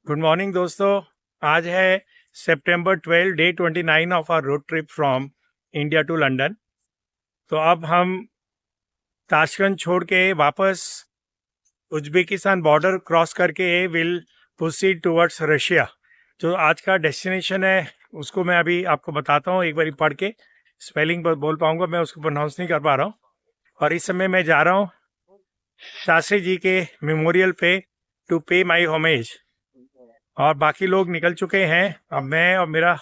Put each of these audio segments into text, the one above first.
Good morning दोस्तों। आज है सितंबर 12 day 29 of our road trip from India to London. तो अब हम ताशकंद छोड़ के वापस उज्बेकिस्तान बॉर्डर क्रॉस करके विल प्रोसीड टुवर्ड्स रशिया। जो आज का डेस्टिनेशन है उसको मैं अभी आपको बताता हूँ, एक बार पढ़ के स्पेलिंग बोल पाऊंगा, मैं उसको प्रोनाउंस नहीं कर पा रहा हूँ। और इस समय मैं जा रहा हूँ शास्त्री जी के मेमोरियल पे टू पे माई होमेज। और बाकी लोग निकल चुके हैं, अब मैं और मेरा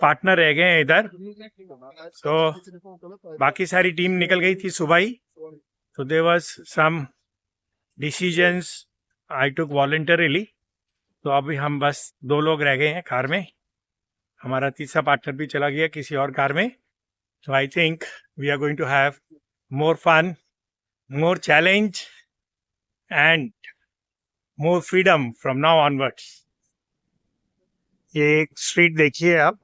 पार्टनर रह गए हैं इधर। तो बाकी सारी टीम निकल गई थी सुबह ही। तो there was some decisions I took voluntarily. तो अभी हम बस दो लोग रह गए हैं कार में, हमारा तीसरा पार्टनर भी चला गया किसी और कार में। तो I think we are going to have more fun, more challenge and more freedom from now onwards. ये एक स्ट्रीट देखिए आप,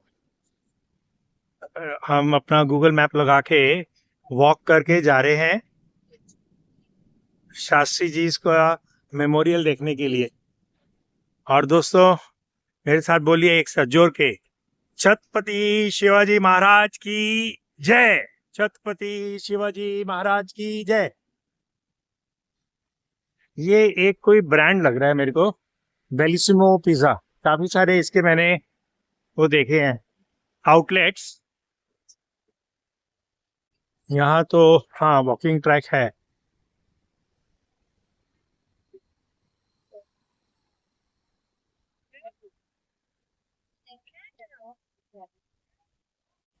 हम अपना गूगल मैप लगा के वॉक करके जा रहे हैं शास्त्री जी का मेमोरियल देखने के लिए। और दोस्तों मेरे साथ बोलिए एक साथ जोर के, छत्रपति शिवाजी महाराज की जय, छत्रपति शिवाजी महाराज की जय। ये एक कोई ब्रांड लग रहा है मेरे को, बेलिसिमो पिज्जा। काफी सारे इसके मैंने वो देखे हैं आउटलेट्स। यहाँ तो हाँ वॉकिंग ट्रैक है।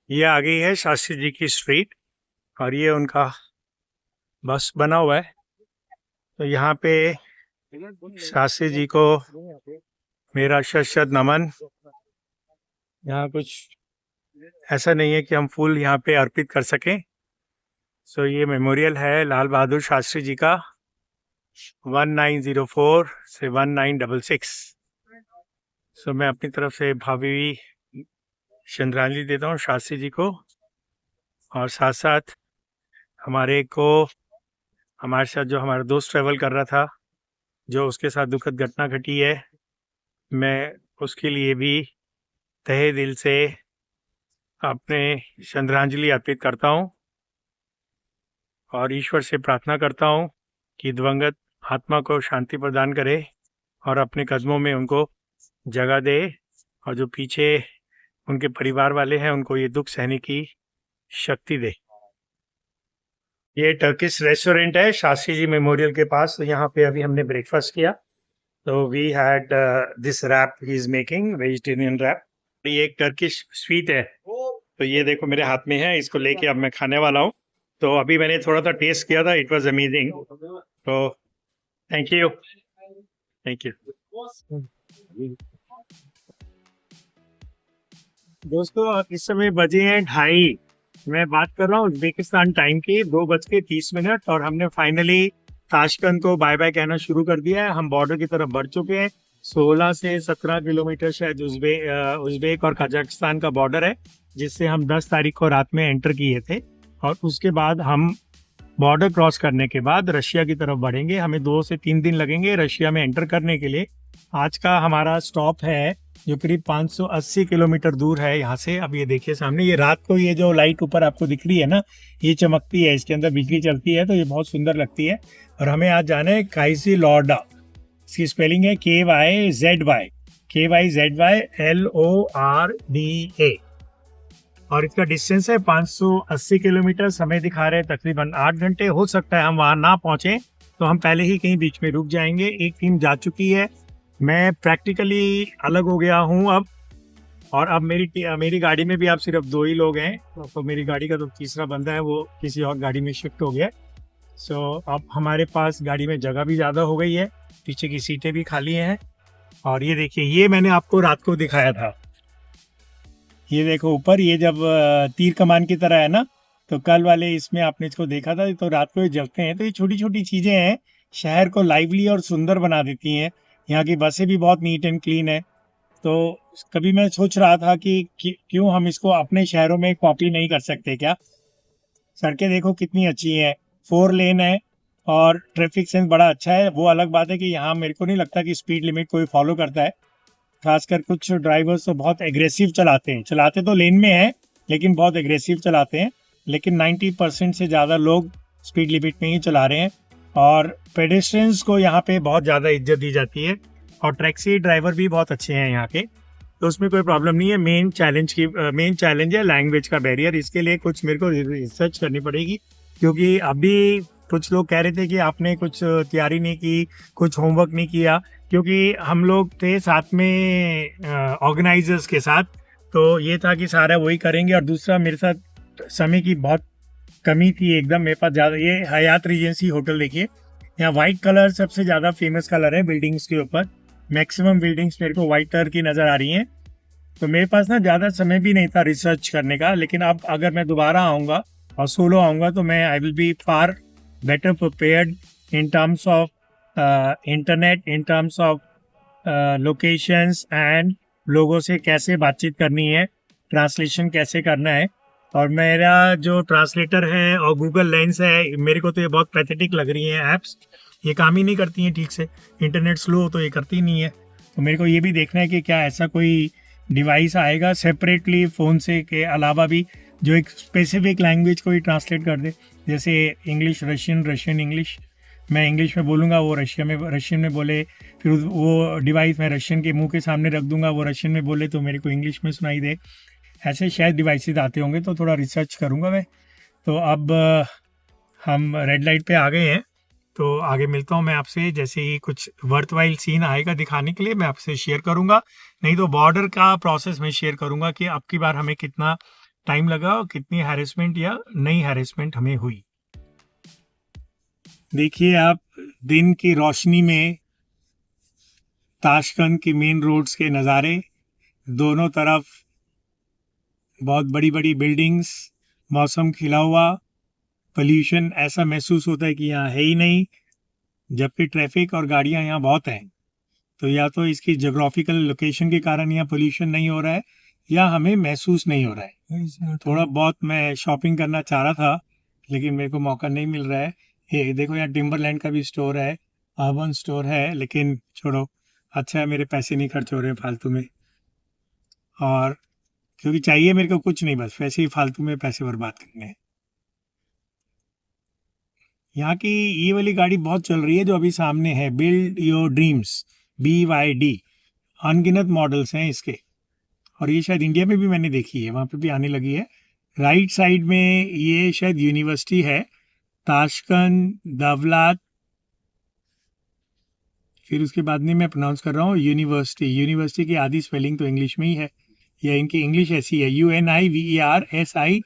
ये आ गई है शास्त्री जी की स्ट्रीट और ये उनका बस बना हुआ है। तो यहाँ पे शास्त्री जी को मेरा शत शत नमन। यहाँ कुछ ऐसा नहीं है कि हम फूल यहाँ पे अर्पित कर सकें। सो ये मेमोरियल है लाल बहादुर शास्त्री जी का, 1904 से 1966। सो मैं अपनी तरफ से भावी श्रद्धांजलि देता हूँ शास्त्री जी को। और साथ साथ हमारे साथ जो हमारा दोस्त ट्रेवल कर रहा था, जो उसके साथ दुखद घटना घटी है, मैं उसके लिए भी तहे दिल से अपने श्रद्धांजलि अर्पित करता हूँ और ईश्वर से प्रार्थना करता हूँ कि दिवंगत आत्मा को शांति प्रदान करे और अपने कदमों में उनको जगह दे, और जो पीछे उनके परिवार वाले हैं उनको ये दुख सहने की शक्ति दे। ये टर्किश रेस्टोरेंट है शास्त्री जी मेमोरियल के पास। तो यहाँ पे अभी हमने ब्रेकफास्ट किया। तो we had this wrap he is making, vegetarian wrap. ये एक टर्किश स्वीट है, तो ये देखो मेरे हाथ में है, इसको लेके अब मैं खाने वाला हूँ। तो अभी मैंने थोड़ा सा टेस्ट किया था, इट वाज अमेजिंग। तो थैंक यू, थैंक यू। दोस्तों इस समय बजे हैं 2:30। मैं बात कर रहा हूँ उज्बेकिस्तान टाइम की 2:30, और हमने फाइनली ताशकंद को बाय बाय कहना शुरू कर दिया है। हम बॉर्डर की तरफ बढ़ चुके हैं। 16 से 17 किलोमीटर शायद उज्बेक और कजाकिस्तान का बॉर्डर है, जिससे हम 10 तारीख को रात में एंटर किए थे। और उसके बाद हम बॉर्डर क्रॉस करने के बाद रशिया की तरफ बढ़ेंगे। हमें 2 से 3 दिन लगेंगे रशिया में एंटर करने के लिए। आज का हमारा स्टॉप है जो करीब 580 किलोमीटर दूर है यहाँ से। अब ये देखिए सामने, ये रात को ये जो लाइट ऊपर आपको दिख रही है ना, ये चमकती है, इसके अंदर बिजली चलती है, तो ये बहुत सुंदर लगती है। और हमें आज जाना है काइसीलॉर्डा। इसकी स्पेलिंग है KYZY, KYZYLORDA। और इसका डिस्टेंस है 580 किलोमीटर। समय दिखा रहे हैं तकरीबन 8 घंटे। हो सकता है हम वहाँ ना पहुँचे तो हम पहले ही कहीं बीच में रुक जाएंगे। एक टीम जा चुकी है, मैं प्रैक्टिकली अलग हो गया हूँ अब। और अब मेरी गाड़ी में भी आप सिर्फ 2 ही लोग हैं। तो मेरी गाड़ी का तो तीसरा बंदा है, वो किसी और गाड़ी में शिफ्ट हो गया। सो अब हमारे पास गाड़ी में जगह भी ज़्यादा हो गई है, पीछे की सीटें भी खाली हैं। और ये देखिए, ये मैंने आपको रात को दिखाया था, ये देखो ऊपर, ये जब तीर कमान की तरह है ना, तो कल वाले इसमें आपने इसको देखा था, तो रात को ये जलते हैं। तो ये छोटी छोटी चीज़ें हैं, शहर को लाइवली और सुंदर बना देती हैं। यहाँ की बसें भी बहुत नीट एंड क्लीन है। तो कभी मैं सोच रहा था कि क्यों हम इसको अपने शहरों में कॉपी नहीं कर सकते क्या। सड़कें देखो कितनी अच्छी हैं, 4 लेन है और ट्रैफिक सेंस बड़ा अच्छा है। वो अलग बात है कि यहाँ मेरे को नहीं लगता कि स्पीड लिमिट कोई फॉलो करता है। खासकर कुछ ड्राइवर्स तो बहुत एग्रेसिव चलाते हैं, चलाते तो लेन में है लेकिन बहुत एग्रेसिव चलाते हैं। लेकिन 90% से ज़्यादा लोग स्पीड लिमिट में ही चला रहे हैं और पेडेस्ट्रियंस को यहाँ पे बहुत ज़्यादा इज्जत दी जाती है और टैक्सी ड्राइवर भी बहुत अच्छे हैं यहाँ के, तो उसमें कोई प्रॉब्लम नहीं है। मेन चैलेंज है लैंग्वेज का बैरियर। इसके लिए कुछ मेरे को रिसर्च करनी पड़ेगी, क्योंकि अभी कुछ लोग कह रहे थे कि आपने कुछ तैयारी नहीं की, कुछ होमवर्क नहीं किया, क्योंकि हम लोग थे साथ में ऑर्गेनाइजर्स के साथ, तो ये था कि सारा वही करेंगे। और दूसरा मेरे साथ समय की बहुत कमी थी एकदम, मेरे पास ज़्यादा। ये हयात रीजेंसी होटल देखिए, यहाँ वाइट कलर सबसे ज़्यादा फेमस कलर है बिल्डिंग्स के ऊपर। मैक्सिमम बिल्डिंग्स मेरे को वाइट कलर की नज़र आ रही हैं। तो मेरे पास ना ज़्यादा समय भी नहीं था रिसर्च करने का, लेकिन अब अगर मैं दोबारा आऊँगा और सोलो आऊँगा तो मैं I will be far better prepared in terms of internet, in terms of locations and लोगों से कैसे बातचीत करनी है, ट्रांसलेशन कैसे करना है। और मेरा जो ट्रांसलेटर है और गूगल लेंस है, मेरे को तो ये बहुत पैथेटिक लग रही हैं ऐप्स, ये काम ही नहीं करती हैं ठीक से। इंटरनेट स्लो हो तो ये करती नहीं है। तो मेरे को ये भी देखना है कि क्या ऐसा कोई डिवाइस आएगा सेपरेटली फ़ोन से के अलावा भी, जो एक स्पेसिफिक लैंग्वेज को ही ट्रांसलेट कर दे। जैसे इंग्लिश रशियन, रशियन इंग्लिश, मैं इंग्लिश में बोलूँगा वो रशियन में बोले, फिर वो डिवाइस मैं रशियन के मुंह के सामने रख दूंगा, वो रशियन में बोले तो मेरे को इंग्लिश में सुनाई दे। ऐसे शायद डिवाइसेस आते होंगे, तो थोड़ा रिसर्च करूँगा मैं। तो अब हम रेड लाइट पे आ गए हैं, तो आगे मिलता हूँ मैं आपसे। जैसे ही कुछ वर्थवाइल सीन आएगा दिखाने के लिए मैं आपसे शेयर करूँगा, नहीं तो बॉर्डर का प्रोसेस में शेयर करूँगा कि अब की बार हमें कितना टाइम लगा और कितनी हैरेसमेंट या नई हैरेसमेंट हमें हुई। देखिए आप दिन की रोशनी में ताशकंद की मेन रोड्स के नज़ारे, दोनों तरफ बहुत बड़ी बड़ी बिल्डिंग्स, मौसम खिला हुआ, पोल्यूशन ऐसा महसूस होता है कि यहाँ है ही नहीं, जबकि ट्रैफिक और गाड़ियाँ यहाँ बहुत हैं। तो या तो इसकी जोग्राफिकल लोकेशन के कारण यहाँ पोल्यूशन नहीं हो रहा है, या हमें महसूस नहीं हो रहा है। थोड़ा बहुत मैं शॉपिंग करना चाह रहा था लेकिन मेरे को मौका नहीं मिल रहा है। ये देखो यहाँ टिम्बरलैंड का भी स्टोर है, अर्बन स्टोर है, लेकिन छोड़ो, अच्छा है मेरे पैसे नहीं खर्च हो रहे फालतू में। और क्योंकि चाहिए मेरे को कुछ नहीं, बस वैसे ही फालतू में पैसे बर्बाद करने हैं। यहाँ की ये वाली गाड़ी बहुत चल रही है जो अभी सामने है, बिल्ड योर ड्रीम्स, BYD। अनगिनत मॉडल्स हैं इसके, और ये शायद इंडिया में भी मैंने देखी है, वहाँ पे भी आने लगी है। राइट साइड में ये शायद यूनिवर्सिटी है, ताशकंद दवलात, फिर उसके बाद में मैं प्रोनाउंस कर रहा हूँ यूनिवर्सिटी की आधी स्पेलिंग तो इंग्लिश में ही है, या इनकी इंग्लिश ऐसी है, UNIVERSITETI।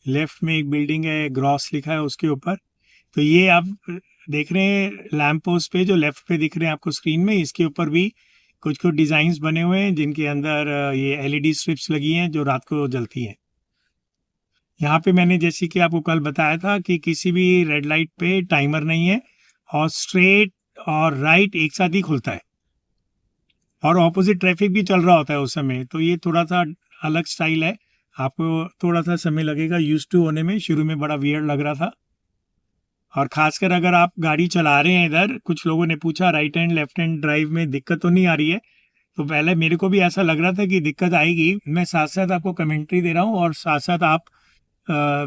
लेफ्ट में एक बिल्डिंग है, ग्रॉस लिखा है उसके ऊपर। तो ये आप देख रहे हैं लैंप पोस्ट पे जो लेफ्ट पे दिख रहे हैं आपको स्क्रीन में, इसके ऊपर भी कुछ कुछ डिज़ाइंस बने हुए हैं जिनके अंदर ये LED स्ट्रिप्स लगी हैं जो रात को जलती हैं। यहाँ पे मैंने जैसे कि आपको कल बताया था कि किसी भी रेड लाइट पे टाइमर नहीं है, और स्ट्रेट और राइट एक साथ ही खुलता है, और ऑपोजिट ट्रैफिक भी चल रहा होता है उस समय। तो ये थोड़ा सा अलग स्टाइल है, आपको थोड़ा सा समय लगेगा यूज टू होने में, शुरू में बड़ा वियर्ड लग रहा था। और खासकर अगर आप गाड़ी चला रहे हैं, इधर कुछ लोगों ने पूछा right hand left hand drive में दिक्कत तो नहीं आ रही है, तो पहले मेरे को भी ऐसा लग रहा था कि दिक्कत आएगी। मैं साथ साथ आपको कमेंट्री दे रहा हूँ और साथ साथ आप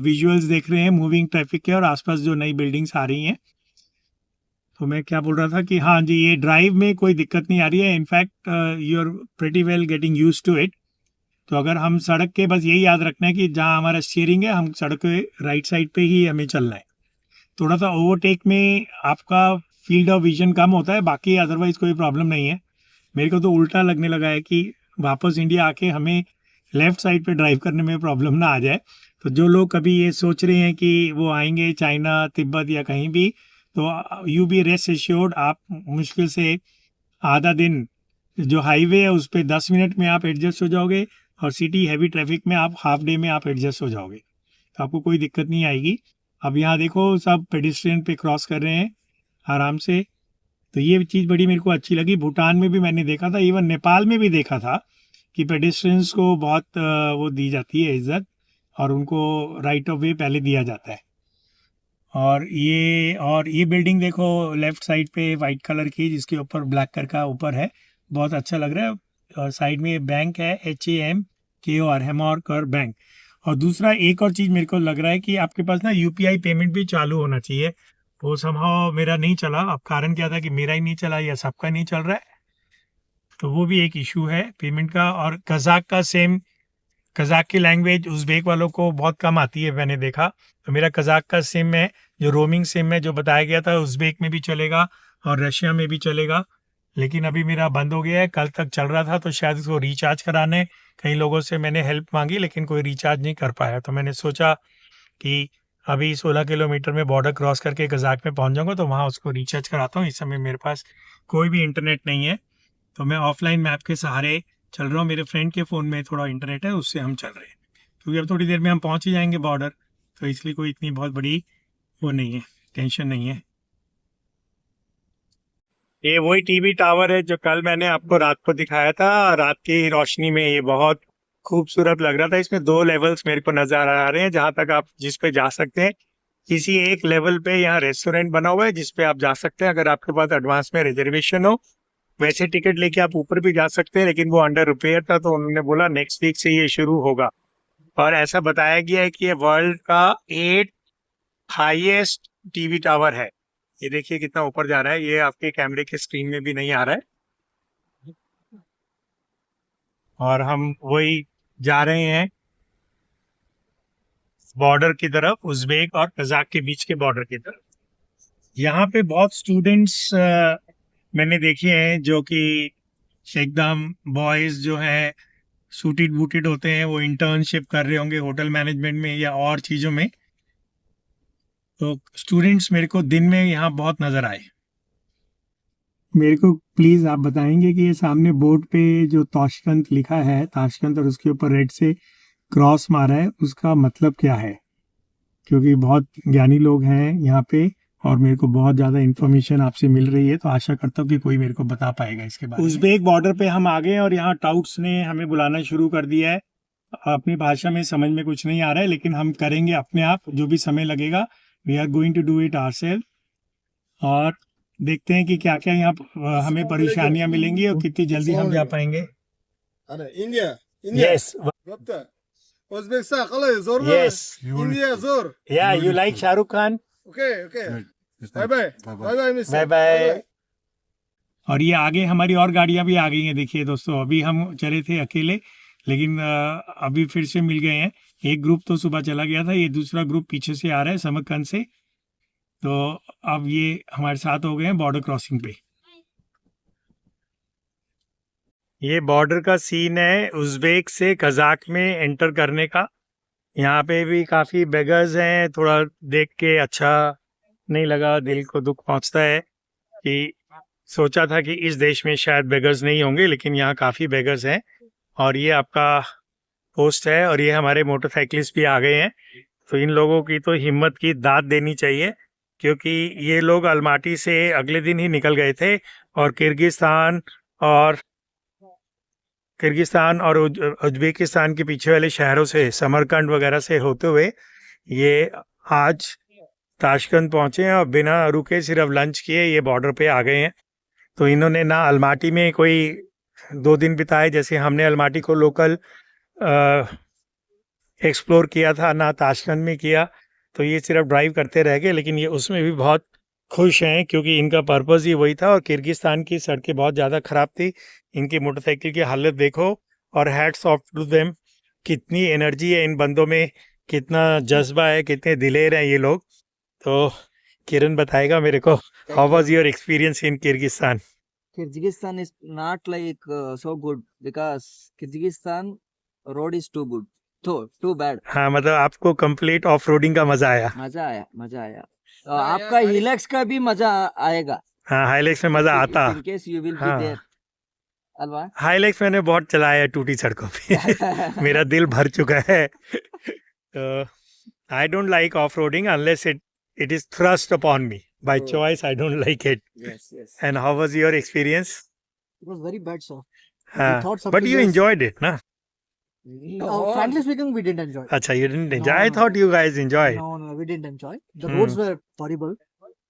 विजुअल्स देख रहे हैं मूविंग ट्रैफिक के और आसपास जो नई बिल्डिंग्स आ रही हैं। तो मैं क्या बोल रहा था कि हाँ जी, ये ड्राइव में कोई दिक्कत नहीं आ रही है, in fact you are pretty well getting use to it. तो अगर हम सड़क के, बस यही याद रखना है कि जहाँ हमारा स्टीयरिंग है, हम सड़क के राइट साइड पे ही हमें चलना है। थोड़ा सा ओवरटेक में आपका फील्ड ऑफ विजन कम होता है, बाकी अदरवाइज कोई प्रॉब्लम नहीं है। मेरे को तो उल्टा लगने लगा है कि वापस इंडिया आके हमें लेफ्ट साइड पे ड्राइव करने में प्रॉब्लम ना आ जाए। तो जो लोग कभी ये सोच रहे हैं कि वो आएंगे चाइना, तिब्बत या कहीं भी, तो यू बी रेस्ट एश्योर्ड, आप मुश्किल से आधा दिन जो हाईवे है उस पर 10 मिनट में आप एडजस्ट हो जाओगे, और सिटी हैवी ट्रैफिक में आप हाफ डे में आप एडजस्ट हो जाओगे, तो आपको कोई दिक्कत नहीं आएगी। अब यहाँ देखो सब पेडिस्ट्रियन पे क्रॉस कर रहे हैं आराम से, तो ये चीज़ बड़ी मेरे को अच्छी लगी। भूटान में भी मैंने देखा था, इवन नेपाल में भी देखा था कि पेडेस्ट्रियंस को बहुत वो दी जाती है इज्जत, और उनको राइट ऑफ वे पहले दिया जाता है। और ये बिल्डिंग देखो लेफ्ट साइड पे वाइट कलर की, जिसके ऊपर ब्लैक कलर का ऊपर है, बहुत अच्छा लग रहा है। और साइड में बैंक है, HAMKOR, हेमॉरकर बैंक। और दूसरा एक और चीज़ मेरे को लग रहा है कि आपके पास ना UPI पेमेंट भी चालू होना चाहिए। वो समहाउ मेरा नहीं चला। अब कारण क्या था कि मेरा ही नहीं चला या सबका नहीं चल रहा है, तो वो भी एक इशू है पेमेंट का। और कज़ाक की लैंग्वेज उज़्बेक वालों को बहुत कम आती है, मैंने देखा। तो मेरा कज़ाक का सिम है, जो रोमिंग सिम है, जो बताया गया था उज़्बेक में भी चलेगा और रशिया में भी चलेगा, लेकिन अभी मेरा बंद हो गया है। कल तक चल रहा था, तो शायद इसको रिचार्ज कराने कई लोगों से मैंने हेल्प मांगी, लेकिन कोई रिचार्ज नहीं कर पाया। तो मैंने सोचा कि अभी 16 किलोमीटर में बॉर्डर क्रॉस करके कज़ाक में पहुंच जाऊंगा, तो वहाँ उसको रिचार्ज कराता हूँ। इस समय मेरे पास कोई भी इंटरनेट नहीं है, तो मैं ऑफलाइन मैप के सहारे चल रहा हूँ। मेरे फ्रेंड के फ़ोन में थोड़ा इंटरनेट है, उससे हम चल रहे हैं, क्योंकि अब थोड़ी देर में हम पहुंच ही जाएंगे बॉर्डर, तो इसलिए कोई इतनी बहुत बड़ी वो नहीं है, टेंशन नहीं है। ये वही टीवी टावर है जो कल मैंने आपको रात को दिखाया था। रात की रोशनी में ये बहुत खूबसूरत लग रहा था। इसमें 2 लेवल्स मेरे को नजर आ रहे हैं, जहां तक आप जिस पे जा सकते हैं। किसी एक लेवल पे यहाँ रेस्टोरेंट बना हुआ है जिस पे आप जा सकते हैं, अगर आपके पास एडवांस में रिजर्वेशन हो। वैसे टिकट लेके आप ऊपर भी जा सकते हैं, लेकिन वो अंडर रिपेयर था, तो उन्होंने बोला नेक्स्ट वीक से ये शुरू होगा। और ऐसा बताया गया है कि ये वर्ल्ड का 8 हाईएस्ट टीवी टावर है। ये देखिए कितना ऊपर जा रहा है, ये आपके कैमरे के स्क्रीन में भी नहीं आ रहा है। और हम वही जा रहे हैं बॉर्डर की तरफ, उज़्बेक और कज़ाक के बीच के बॉर्डर की तरफ। यहाँ पे बहुत स्टूडेंट्स मैंने देखे हैं, जो कि एकदम बॉयज जो हैं सूटेड बूटेड होते हैं, वो इंटर्नशिप कर रहे होंगे होटल मैनेजमेंट में या और चीज़ों में। तो स्टूडेंट्स मेरे को दिन में यहाँ बहुत नज़र आए। मेरे को प्लीज़ आप बताएंगे कि ये सामने बोर्ड पे जो ताशकंद लिखा है, ताशकंद, और उसके ऊपर रेड से क्रॉस मारा है, उसका मतलब क्या है? क्योंकि बहुत ज्ञानी लोग हैं यहाँ पे और मेरे को बहुत ज़्यादा इन्फॉर्मेशन आपसे मिल रही है, तो आशा करता हूँ कि कोई मेरे को बता पाएगा इसके बारे में। उज़्बेक बॉर्डर पे हम आ गए हैं और यहाँ टाउट्स ने हमें बुलाना शुरू कर दिया है। अपनी भाषा में समझ में कुछ नहीं आ रहा है, लेकिन हम करेंगे अपने आप, जो भी समय लगेगा। We are going to do it ourself. और देखते हैं कि क्या क्या यहाँ हमें परेशानियां मिलेंगी और कितनी जल्दी हम जा पाएंगे। India. Yes. Rabta. Uzbekistan, qalay, zo'r mi? Yes. India, zo'r. Yeah, you like Shah Rukh Khan? Okay. Bye bye. Bye mister. Bye bye. और ये आगे हमारी और गाड़ियां भी आ गई हैं। देखिए दोस्तों, अभी हम चले थे अकेले, लेकिन अभी फिर से मिल गए हैं। एक ग्रुप तो सुबह चला गया था, ये दूसरा ग्रुप पीछे से आ रहा है समरकंद से। तो अब ये हमारे साथ हो गए हैं बॉर्डर क्रॉसिंग पे। ये बॉर्डर का सीन है उज़्बेक से कज़ाक में एंटर करने का। यहाँ पे भी काफ़ी बेगर्स हैं। थोड़ा देख के अच्छा नहीं लगा, दिल को दुख पहुँचता है कि सोचा था कि इस देश में शायद बेगर्स नहीं होंगे, लेकिन यहाँ काफ़ी बेगर्स हैं। और ये आपका पोस्ट है, और ये हमारे मोटरसाइकिलिस्ट भी आ गए हैं। तो इन लोगों की तो हिम्मत की दाद देनी चाहिए, क्योंकि ये लोग अलमाटी से अगले दिन ही निकल गए थे और किर्गिस्तान और उज्बेकिस्तान के पीछे वाले शहरों से, समरकंद वगैरह से होते हुए ये आज ताशकंद पहुंचे हैं और बिना रुके सिर्फ लंच किए ये बॉर्डर पे आ गए हैं। तो इन्होंने ना अलमाटी में कोई 2 दिन बिताए, जैसे हमने अलमाटी को लोकल एक्सप्लोर किया था, ना ताशकंद में किया। तो ये सिर्फ ड्राइव करते रह गए, लेकिन ये उसमें भी बहुत खुश हैं, क्योंकि इनका पर्पस ही वही था। और किर्गिस्तान की सड़कें बहुत ज़्यादा ख़राब थी, इनकी मोटरसाइकिल की हालत देखो। और हैट्स ऑफ टू देम, कितनी एनर्जी है इन बंदों में, कितना जज्बा है, कितने दिलेर हैं ये लोग। तो किरण बताएगा मेरे को, how was your experience in Kyrgyzstan? Kyrgyzstan is not like so good because Kyrgyzstan road is too good. Too bad. हाँ, मतलब आपको कंप्लीट ऑफ रोडिंग का मजा आया? मजा आया। तो आपका हिलेक्स का भी मजा आएगा। हाँ, हाईलेक्स में मजा आता। In case you will be there. अलवा? हाईलेक्स मैंने बहुत चलाया है टूटी सड़कों पे। मेरा दिल भर चुका है। I don't like off roading unless it is thrust upon me. By choice, I don't like it. Yes. And how was your experience? It was very bad, sir. हाँ, thought but something you else. enjoyed it, na? No, frankly speaking, we didn't enjoy. Acha, you didn't enjoy. No, I no. thought you guys enjoyed. No, we didn't enjoy. The Hmm. roads were horrible,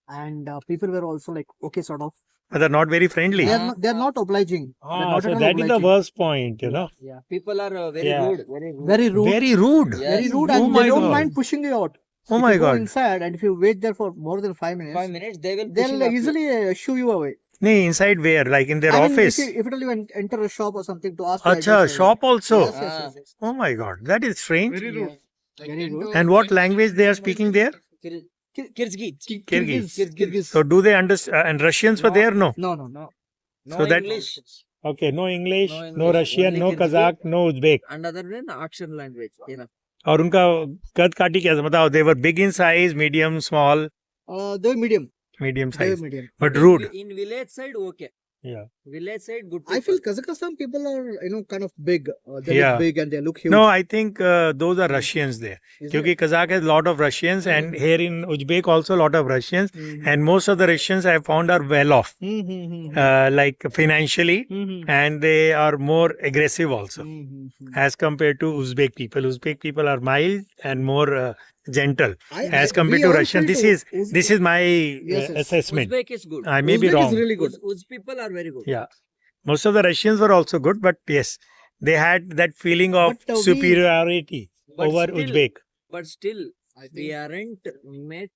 and people were also like okay, sort of. But they're not very friendly. They are not obliging. They're not so at all that is the obliging. worst point, you know. Yeah, people are very Yeah. rude. Very rude. Very rude. Very Yes. rude, Oh and my they don't God. mind pushing you out. Oh If my you go God. inside, and if you wait there for more than 5 minutes, 5 minutes, they will push you they'll up. easily shoo you away. Nee, inside where? Like in their I mean, office? if you enter a shop or something to ask for Acha, address, shop also. Yes, yes, yes. Oh my God, that is strange. Very rude. Very rude. And what language they are speaking there? Kyrgyz. Kyrgyz. So do they understand? And Russians were No. there? No. No, no. No So that- English. Okay, no English, No no English, Russian, only no Kyrgyz. Kazakh, no Uzbek. Another than action language. Enough. और उनका कद काठी कैसा बताओ? They were big in size, medium, small, They were medium. medium They were size, medium. but rude. In village side, okay. Yeah. Village side, good. I feel Kazakhstan people are kind of big. They Yeah. look big and they look huge. No, I think those are Russians there. Is क्योंकि Kazakh has a lot of Russians and here in Uzbek also a lot of Russians. it? And most of the Russians I have found are well off, like financially, and they are more aggressive also as compared to Uzbek people. Uzbek people are mild and more gentle as compared to Russian. This is my Yes. assessment. Uzbek is good. I may be Uzbek wrong. is really good. Uz people are very good. Yeah, most of the Russians were also good, but yes, they had that feeling of But, we- superiority But over still- Uzbek. But still, we aren't met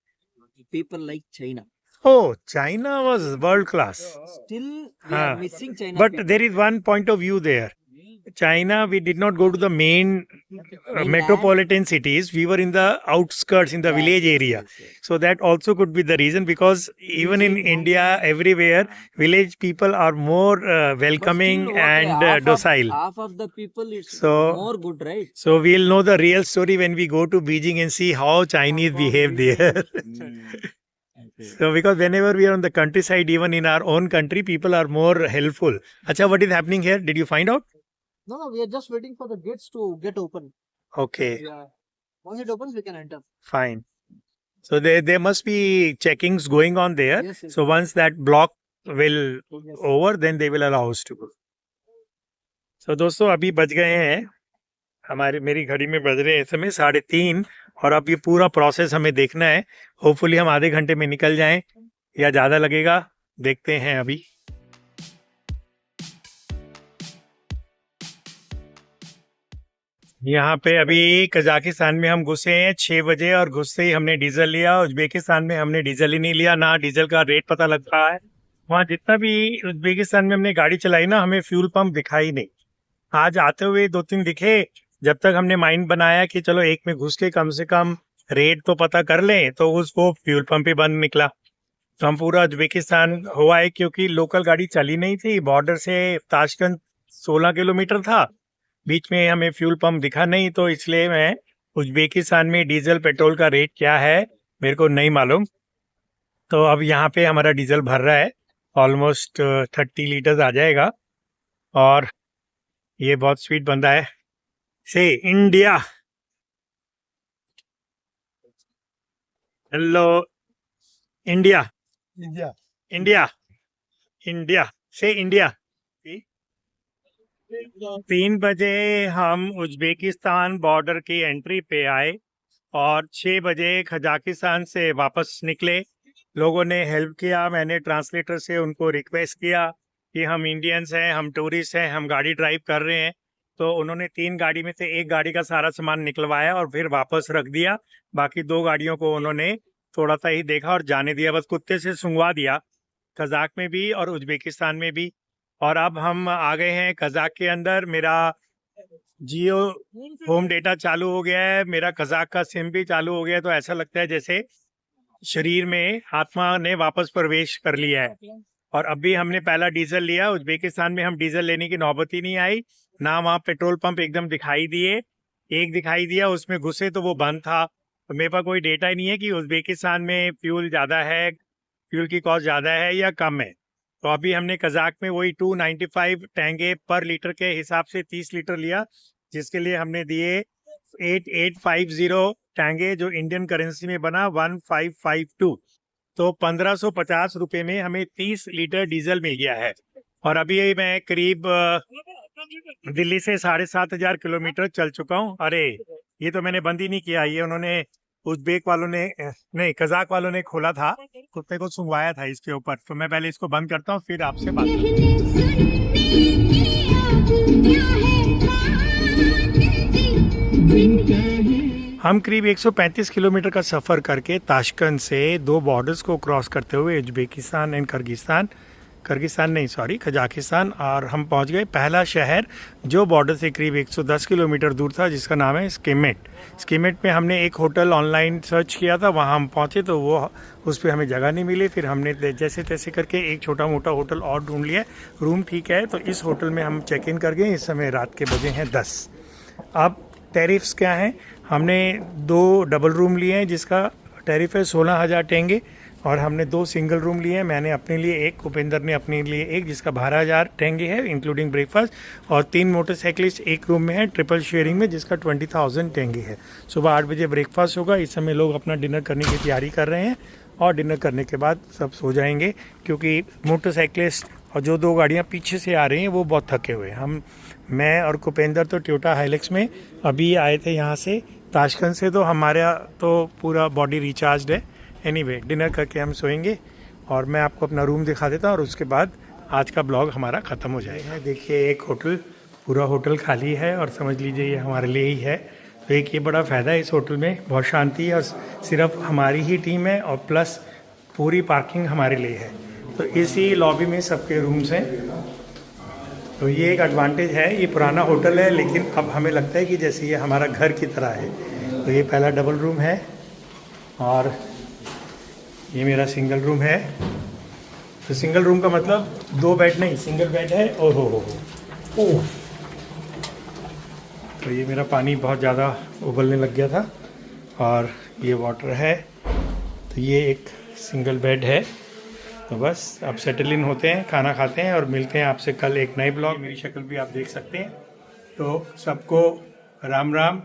people like China. Oh, China was world class. Still, we Huh. are missing China. But people. there is one point of view there. China, we did not go to the main Mainland. metropolitan cities. We were in the outskirts, in the village area. So that also could be the reason, because even in India, everywhere, village people are more But welcoming still, okay, and half of- docile. Half of the people is So- more good, right? So we'll know the real story when we go to Beijing and see how Chinese behave there. So because whenever we are on the countryside, even in our own country, people are more helpful. Acha, what is happening here? Did you find out? No, we are just waiting for the gates to get open. Okay, Yeah. Once it opens, we can enter. fine. So there must be checkings going on there. Yes, yes. So once that block will Yes. over, then they will allow us to go. So दोस्तों अभी बज गए हैं मेरी घड़ी में बज रहे हैं इस समय 3:30 और अब ये पूरा प्रोसेस हमें देखना है. होपफुली हम आधे घंटे में निकल जाएं या ज़्यादा लगेगा, देखते हैं अभी. यहाँ पे अभी कजाकिस्तान में हम घुसे हैं 6 बजे और घुसते ही हमने डीजल लिया. उज्बेकिस्तान में हमने डीजल ही नहीं लिया, ना डीजल का रेट पता लग रहा है. वहाँ जितना भी उज्बेकिस्तान में हमने गाड़ी चलाई ना, हमें फ्यूल पंप दिखाई नहीं. आज आते हुए 2-3 दिखे. जब तक हमने माइंड बनाया कि चलो एक में घुस के कम से कम रेट तो पता कर लें, तो उसको फ्यूल पंप ही बंद निकला. तो हम पूरा उज्बेकिस्तान हुआ है, क्योंकि लोकल गाड़ी चली नहीं थी. बॉर्डर से ताशकंद 16 किलोमीटर था, बीच में हमें फ्यूल पंप दिखा नहीं, तो इसलिए मैं उज्बेकिस्तान में डीजल पेट्रोल का रेट क्या है मेरे को नहीं मालूम. तो अब यहाँ पे हमारा डीजल भर रहा है, ऑलमोस्ट 30 लीटर्स आ जाएगा. और ये बहुत स्वीट बंदा है. से India, hello India, India, India, से इंडिया. 3 बजे हम उज्बेकिस्तान बॉर्डर की एंट्री पे आए और 6 बजे कजाकिस्तान से वापस निकले. लोगों ने हेल्प किया, मैंने ट्रांसलेटर से उनको रिक्वेस्ट किया कि हम इंडियंस हैं, हम टूरिस्ट हैं, हम गाड़ी ड्राइव कर रहे हैं. तो उन्होंने 3 गाड़ी में से एक गाड़ी का सारा सामान निकलवाया और फिर वापस रख दिया. बाकी 2 गाड़ियों को उन्होंने थोड़ा सा ही देखा और जाने दिया, बस कुत्ते से सूंघवा दिया, कजाक में भी और उज्बेकिस्तान में भी. और अब हम आ गए हैं कजाक के अंदर. मेरा जियो होम डेटा चालू हो गया है, मेरा कजाक का सिम भी चालू हो गया है. तो ऐसा लगता है जैसे शरीर में आत्मा ने वापस प्रवेश कर लिया है. और अभी हमने पहला डीजल लिया. उज्बेकिस्तान में हम डीजल लेने की नौबत ही नहीं आई, ना वहाँ पेट्रोल पंप एकदम दिखाई दिए. एक दिखाई दिया, उसमें घुसे तो वो बंद था. तो मेरे पास कोई डेटा ही नहीं है कि उज्बेकिस्तान में फ्यूल ज़्यादा है, फ्यूल की कॉस्ट ज़्यादा है या कम है. तो अभी हमने कजाक में वही 295 टैंगे पर लीटर के हिसाब से 30 लीटर लिया, जिसके लिए हमने दिए 8850 टैंगे, जो इंडियन करेंसी में बना 1552. तो 1550 रुपये में हमें 30 लीटर डीजल मिल गया है. और अभी मैं करीब दिल्ली से 7,500 किलोमीटर चल चुका हूँ। अरे ये तो मैंने बंद ही नहीं किया, ये उन्होंने उज़्बेक वालों ने नहीं कजाक वालों ने खोला था, कुत्ते को सुंघवाया था इसके ऊपर। तो मैं पहले इसको बंद करता हूँ फिर आपसे बात हम करीब 135 किलोमीटर का सफ़र करके ताशकंद से 2 बॉर्डर्स को क्रॉस करते हुए उज़्बेकिस्तान एंड कजाकिस्तान और हम पहुंच गए पहला शहर जो बॉर्डर से करीब 110 किलोमीटर दूर था, जिसका नाम है स्कीमेट में हमने एक होटल ऑनलाइन सर्च किया था, वहां हम पहुंचे तो वो उस पर हमें जगह नहीं मिली। फिर हमने जैसे तैसे करके एक छोटा मोटा होटल और ढूंढ लिया। रूम ठीक है तो इस होटल में हम चेक इन कर गए। इस समय रात के बजे हैं 10। अब टैरिफ्स क्या हैं? हमने 2 डबल रूम लिए हैं जिसका टैरिफ है 16,000 टेंगे और हमने 2 सिंगल रूम लिए हैं। मैंने अपने लिए एक, उपेंद्र ने अपने लिए एक, जिसका 12,000 टेंगे है इंक्लूडिंग ब्रेकफास्ट, और 3 मोटरसाइकिलिस्ट एक रूम में है ट्रिपल शेयरिंग में, जिसका 20,000 टेंगे है। सुबह 8 बजे ब्रेकफास्ट होगा। इस समय लोग अपना डिनर करने की तैयारी कर रहे हैं और डिनर करने के बाद सब सो जाएंगे, क्योंकि मोटरसाइकिलिस्ट और जो 2 गाड़ियाँ पीछे से आ रही हैं वो बहुत थके हुए हैं। मैं और कुपेंद्र तो टोयोटा हाइलक्स में अभी आए थे यहाँ से ताशकंद से, तो हमारा तो पूरा बॉडी रिचार्ज है। एनीवे डिनर करके हम सोएंगे और मैं आपको अपना रूम दिखा देता हूँ और उसके बाद आज का ब्लॉग हमारा ख़त्म हो जाएगा। देखिए एक होटल, पूरा होटल खाली है और समझ लीजिए ये हमारे लिए ही है। तो एक ये बड़ा फ़ायदा है इस होटल में, बहुत शांति है और सिर्फ हमारी ही टीम है और प्लस पूरी पार्किंग हमारे लिए है। तो इसी लॉबी में सबके रूम्स हैं। तो ये एक एडवांटेज है। ये पुराना होटल है लेकिन अब हमें लगता है कि जैसे ये हमारा घर की तरह है। तो ये पहला डबल रूम है और ये मेरा सिंगल रूम है। तो सिंगल रूम का मतलब 2 बेड नहीं, सिंगल बेड है। ओहो ओह, तो ये मेरा पानी बहुत ज़्यादा उबलने लग गया था और ये वाटर है। तो ये एक सिंगल बेड है। तो बस अब सेटल इन होते हैं, खाना खाते हैं और मिलते हैं आपसे कल एक नए ब्लॉग। मेरी शक्ल भी आप देख सकते हैं। तो सबको राम राम,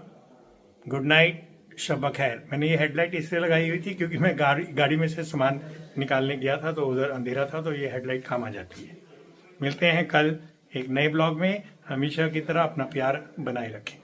गुड नाइट, शब खैर। मैंने ये हेडलाइट इसलिए लगाई हुई थी क्योंकि मैं गाड़ी में से सामान निकालने गया था तो उधर अंधेरा था, तो ये हेडलाइट काम आ जाती है। मिलते हैं कल एक नए ब्लॉग में। हमेशा की तरह अपना प्यार बनाए रखें।